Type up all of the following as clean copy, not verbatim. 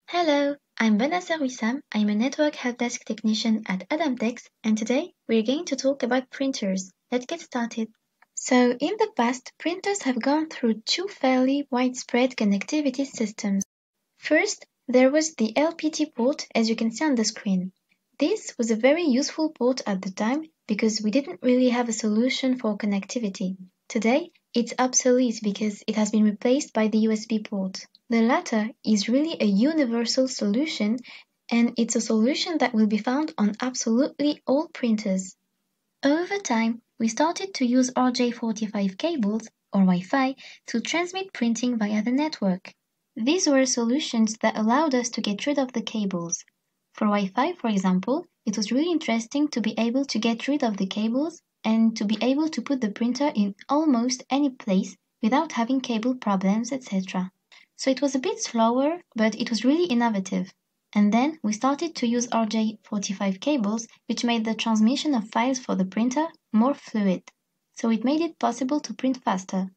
Hello, I'm Vanessa Wissam. I'm a network helpdesk technician at ADAME-TECHS, and today we're going to talk about printers. Let's get started. So, in the past, printers have gone through two fairly widespread connectivity systems. First, there was the LPT port, as you can see on the screen. This was a very useful port at the time because we didn't really have a solution for connectivity. Today, it's obsolete because it has been replaced by the USB port. The latter is really a universal solution, and it's a solution that will be found on absolutely all printers. Over time, we started to use RJ45 cables, or Wi-Fi, to transmit printing via the network. These were solutions that allowed us to get rid of the cables. For Wi-Fi, for example, it was really interesting to be able to get rid of the cables and to be able to put the printer in almost any place without having cable problems, etc. So it was a bit slower, but it was really innovative. And then we started to use RJ45 cables, which made the transmission of files for the printer more fluid. So it made it possible to print faster.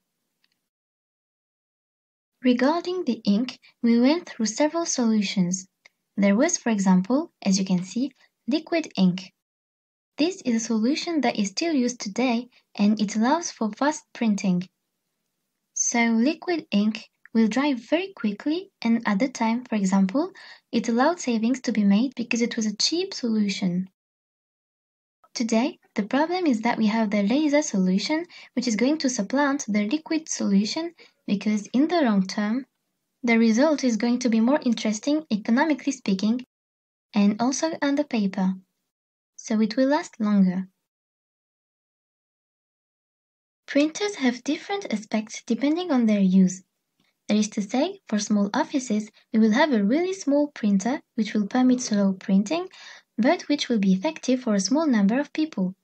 Regarding the ink, we went through several solutions. There was, for example, as you can see, liquid ink. This is a solution that is still used today, and it allows for fast printing. So liquid ink will dry very quickly, and at the time, for example, it allowed savings to be made because it was a cheap solution. Today, the problem is that we have the laser solution, which is going to supplant the liquid solution because in the long term, the result is going to be more interesting economically speaking and also on the paper. So it will last longer. Printers have different aspects depending on their use. That is to say, for small offices, we will have a really small printer which will permit slow printing, but which will be effective for a small number of people.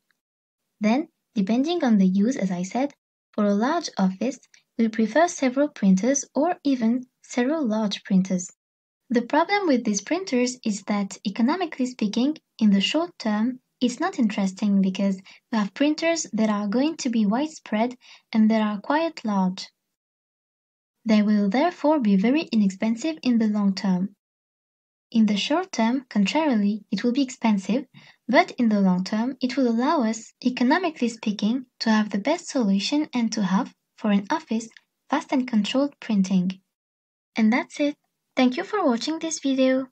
Then, depending on the use, as I said, for a large office, we'll prefer several printers or even several large printers. The problem with these printers is that, economically speaking, in the short term, it's not interesting because we have printers that are going to be widespread and that are quite large. They will therefore be very inexpensive in the long term. In the short term, contrarily, it will be expensive, but in the long term, it will allow us, economically speaking, to have the best solution and to have, for an office, fast and controlled printing. And that's it. Thank you for watching this video.